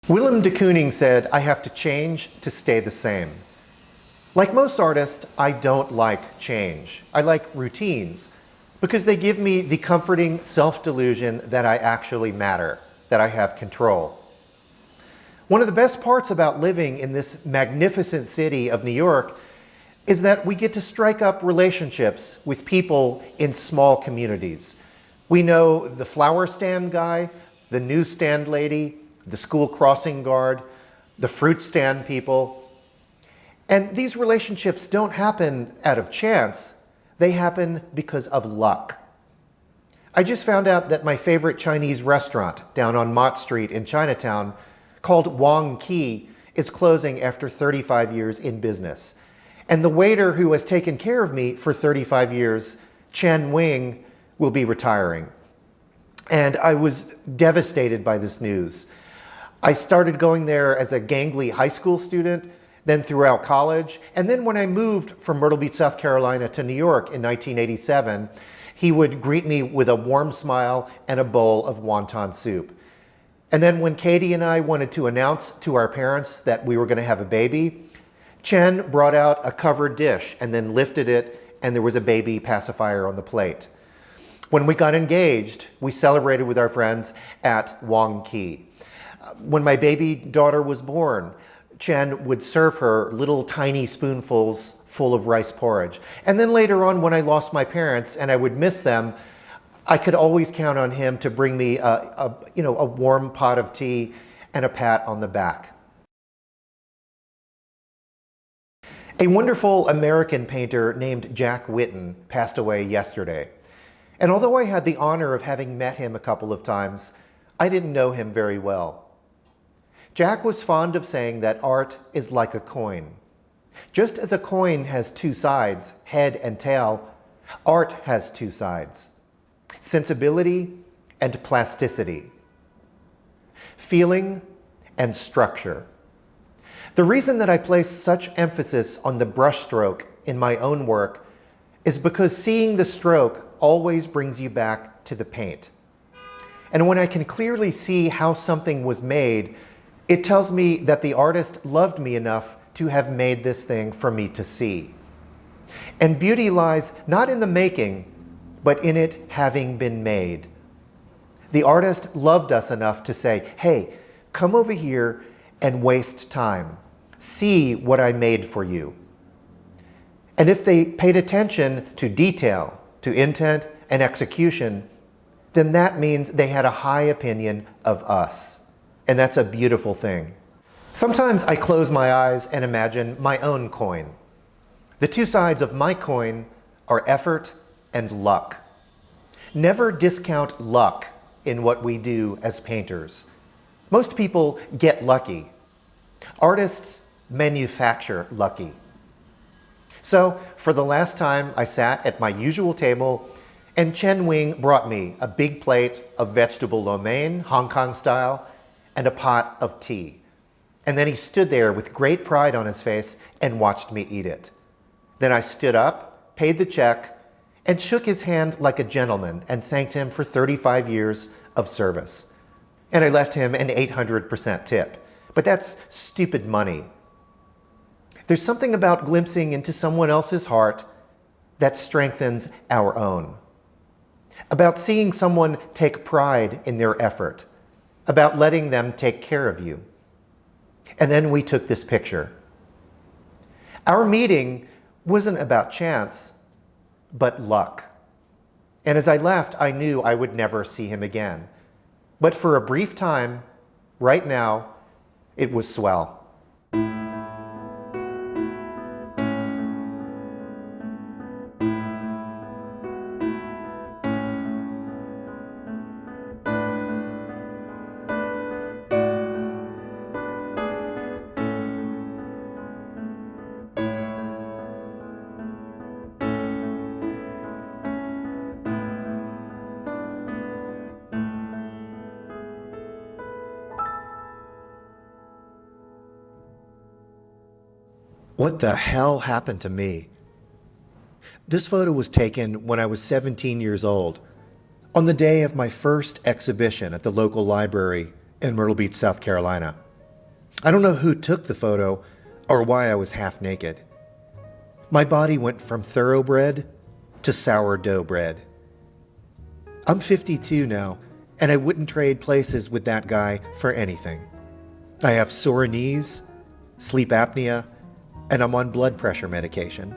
Willem de Kooning said, "I have to change to stay the same." Like most artists, I don't like change. I like routines because they give me the comforting self-delusion that I actually matter, that I have control. One of the best parts about living in this magnificent city of New York is that we get to strike up relationships with people in small communities. We know the flower stand guy, the newsstand lady, the school crossing guard, the fruit stand people. And these relationships don't happen out of chance. They happen because of luck. I just found out that my favorite Chinese restaurant down on Mott Street in Chinatown, called Wong Ki, is closing after 35 years in business. And the waiter who has taken care of me for 35 years, Chen Wing, will be retiring. And I was devastated by this news. I started going there as a gangly high school student, then throughout college, and then when I moved from Myrtle Beach, South Carolina to New York in 1987, he would greet me with a warm smile and a bowl of wonton soup. And then when Katie and I wanted to announce to our parents that we were going to have a baby, Chen brought out a covered dish and then lifted it, and there was a baby pacifier on the plate. When we got engaged, we celebrated with our friends at Wong Ki. When my baby daughter was born, Chen would serve her little tiny spoonfuls full of rice porridge. And then later on, when I lost my parents and I would miss them, I could always count on him to bring me a warm pot of tea and a pat on the back. A wonderful American painter named Jack Witten passed away yesterday. And although I had the honor of having met him a couple of times, I didn't know him very well. Jack was fond of saying that art is like a coin. Just as a coin has two sides, head and tail, art has two sides, sensibility and plasticity, feeling and structure. The reason that I place such emphasis on the brushstroke in my own work is because seeing the stroke always brings you back to the paint. And when I can clearly see how something was made, it tells me that the artist loved me enough to have made this thing for me to see. And beauty lies not in the making, but in it having been made. The artist loved us enough to say, "Hey, come over here and waste time. See what I made for you." And if they paid attention to detail, to intent and execution, then that means they had a high opinion of us. And that's a beautiful thing. Sometimes I close my eyes and imagine my own coin. The two sides of my coin are effort and luck. Never discount luck in what we do as painters. Most people get lucky. Artists manufacture lucky. So for the last time, I sat at my usual table and Chen Wing brought me a big plate of vegetable lo mein, Hong Kong style, and a pot of tea. And then he stood there with great pride on his face and watched me eat it. Then I stood up, paid the check, and shook his hand like a gentleman and thanked him for 35 years of service. And I left him an 800% tip. But that's stupid money. There's something about glimpsing into someone else's heart that strengthens our own. About seeing someone take pride in their effort. About letting them take care of you. And then we took this picture. Our meeting wasn't about chance, but luck. And as I left, I knew I would never see him again. But for a brief time, right now, it was swell. What the hell happened to me? This photo was taken when I was 17 years old, on the day of my first exhibition at the local library in Myrtle Beach, South Carolina. I don't know who took the photo or why I was half naked. My body went from thoroughbred to sourdough bread. I'm 52 now, and I wouldn't trade places with that guy for anything. I have sore knees, sleep apnea, and I'm on blood pressure medication.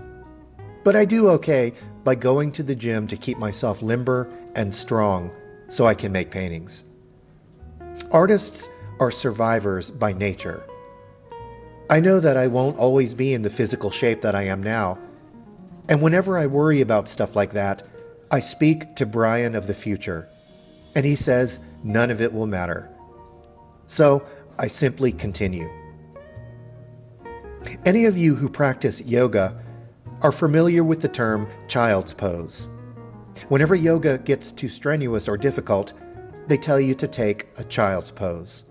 But I do okay by going to the gym to keep myself limber and strong so I can make paintings. Artists are survivors by nature. I know that I won't always be in the physical shape that I am now, and whenever I worry about stuff like that, I speak to Brian of the future, and he says none of it will matter. So I simply continue. Any of you who practice yoga are familiar with the term child's pose. Whenever yoga gets too strenuous or difficult, they tell you to take a child's pose.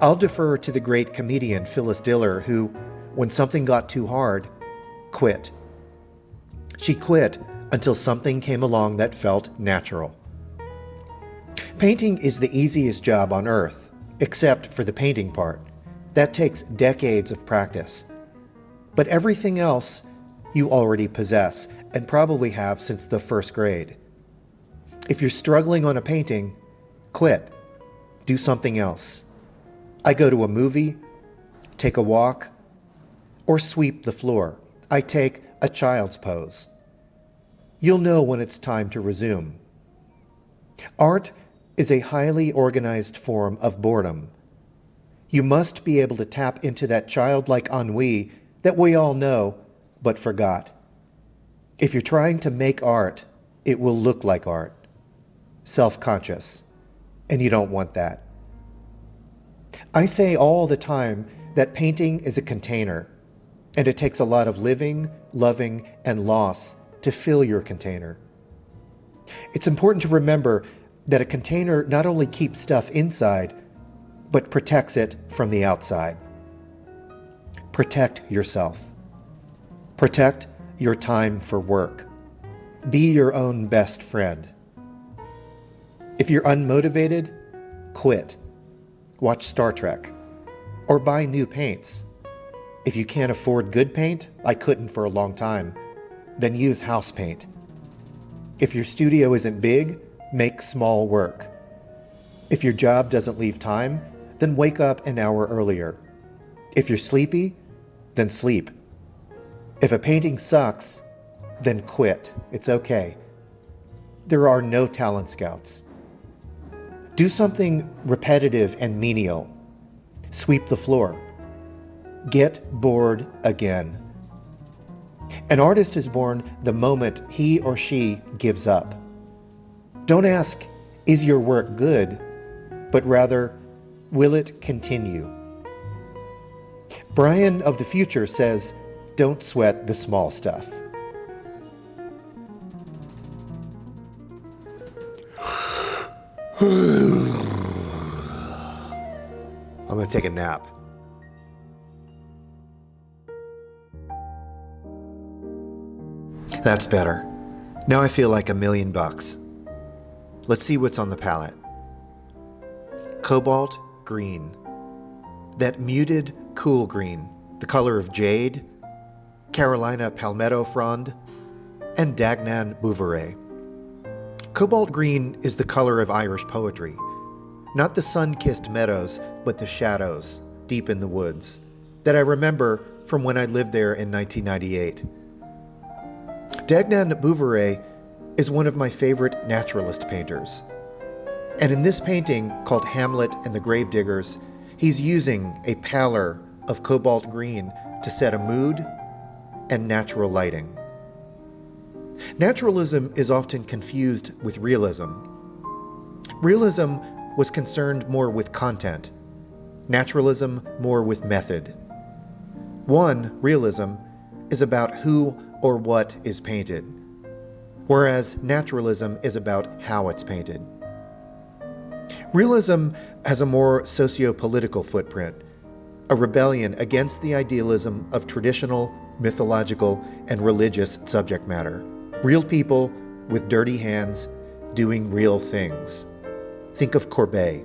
I'll defer to the great comedian Phyllis Diller, who, when something got too hard, quit. She quit until something came along that felt natural. Painting is the easiest job on earth, except for the painting part. That takes decades of practice. But everything else you already possess, and probably have since the first grade. If you're struggling on a painting, quit. Do something else. I go to a movie, take a walk, or sweep the floor. I take a child's pose. You'll know when it's time to resume. Art is a highly organized form of boredom. You must be able to tap into that childlike ennui that we all know but forgot. If you're trying to make art, it will look like art. Self-conscious. And you don't want that. I say all the time that painting is a container, and it takes a lot of living, loving, and loss to fill your container. It's important to remember that a container not only keeps stuff inside, but protects it from the outside. Protect yourself. Protect your time for work. Be your own best friend. If you're unmotivated, quit. Watch Star Trek. Or buy new paints. If you can't afford good paint, I couldn't for a long time, then use house paint. If your studio isn't big, make small work. If your job doesn't leave time, then wake up an hour earlier. If you're sleepy, then sleep. If a painting sucks, then quit. It's okay. There are no talent scouts. Do something repetitive and menial. Sweep the floor. Get bored again. An artist is born the moment he or she gives up. Don't ask, is your work good? But rather, will it continue? Brian of the future says, don't sweat the small stuff. I'm going to take a nap. That's better. Now I feel like $1,000,000. Let's see what's on the palette. Cobalt green. That muted cool green, the color of jade, Carolina palmetto frond, and Dagnan Bouverie. Cobalt green is the color of Irish poetry. Not the sun-kissed meadows, but the shadows, deep in the woods, that I remember from when I lived there in 1998. Dagnan Bouverie is one of my favorite naturalist painters. And in this painting, called Hamlet and the Gravediggers, he's using a pallor of cobalt green to set a mood and natural lighting. Naturalism is often confused with realism. Realism was concerned more with content, naturalism more with method. One, realism, is about who or what is painted, whereas naturalism is about how it's painted. Realism has a more socio-political footprint, a rebellion against the idealism of traditional, mythological, and religious subject matter. Real people with dirty hands doing real things. Think of Courbet.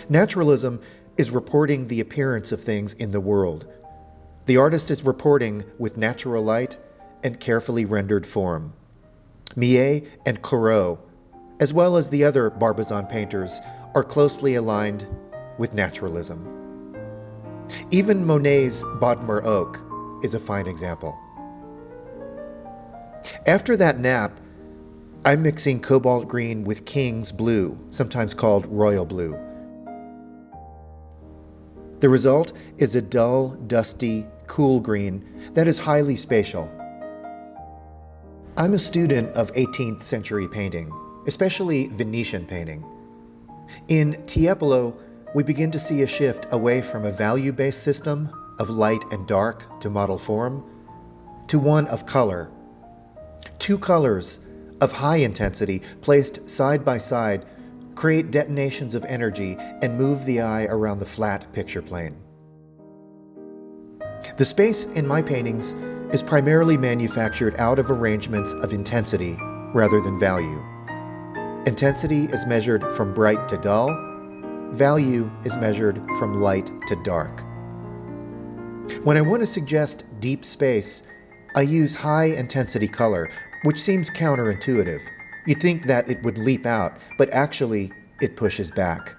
Naturalism is reporting the appearance of things in the world. The artist is reporting with natural light and carefully rendered form. Millet and Corot, as well as the other Barbizon painters, are closely aligned with naturalism. Even Monet's Bodmer Oak is a fine example. After that nap, I'm mixing cobalt green with King's blue, sometimes called royal blue. The result is a dull, dusty, cool green that is highly spatial. I'm a student of 18th century painting, especially Venetian painting. In Tiepolo, we begin to see a shift away from a value-based system of light and dark to model form, to one of color. Two colors of high intensity placed side by side create detonations of energy and move the eye around the flat picture plane. The space in my paintings is primarily manufactured out of arrangements of intensity rather than value. Intensity is measured from bright to dull. Value is measured from light to dark. When I want to suggest deep space, I use high-intensity color, which seems counterintuitive. You'd think that it would leap out, but actually, it pushes back.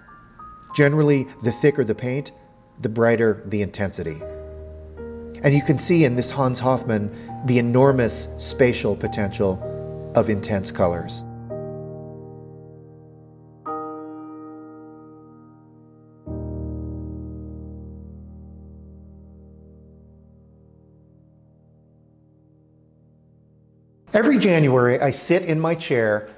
Generally, the thicker the paint, the brighter the intensity. And you can see in this Hans Hofmann the enormous spatial potential of intense colors. Every January, I sit in my chair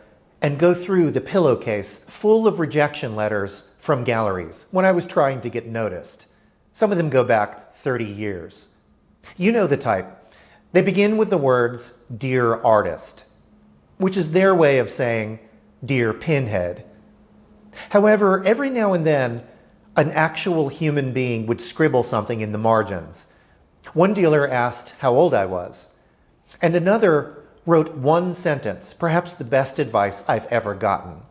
and go through the pillowcase full of rejection letters from galleries when I was trying to get noticed. Some of them go back 30 years. You know the type. They begin with the words, "Dear Artist," which is their way of saying, "Dear Pinhead." However, every now and then, an actual human being would scribble something in the margins. One dealer asked how old I was, and another wrote one sentence, perhaps the best advice I've ever gotten.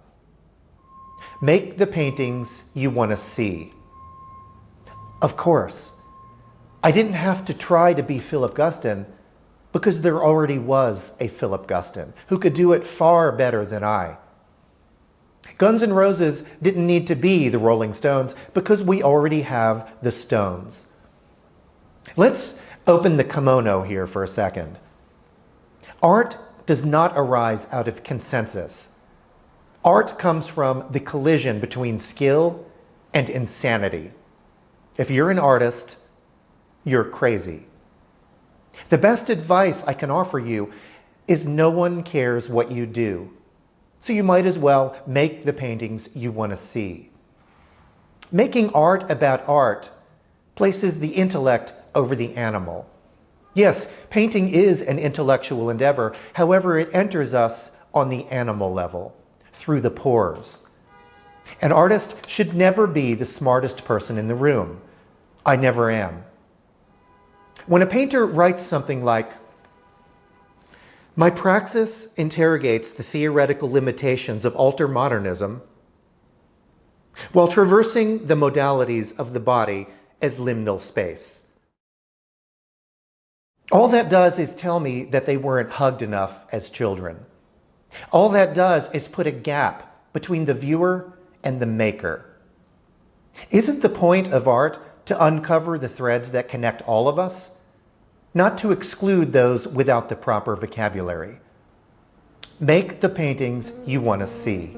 Make the paintings you want to see. Of course, I didn't have to try to be Philip Guston because there already was a Philip Guston who could do it far better than I. Guns N' Roses didn't need to be the Rolling Stones because we already have the Stones. Let's open the kimono here for a second. Art does not arise out of consensus. Art comes from the collision between skill and insanity. If you're an artist, you're crazy. The best advice I can offer you is no one cares what you do, so you might as well make the paintings you want to see. Making art about art places the intellect over the animal. Yes, painting is an intellectual endeavor. However, it enters us on the animal level, through the pores. An artist should never be the smartest person in the room. I never am. When a painter writes something like, "My praxis interrogates the theoretical limitations of altermodernism while traversing the modalities of the body as liminal space," all that does is tell me that they weren't hugged enough as children. All that does is put a gap between the viewer and the maker. Isn't the point of art to uncover the threads that connect all of us, not to exclude those without the proper vocabulary? Make the paintings you want to see.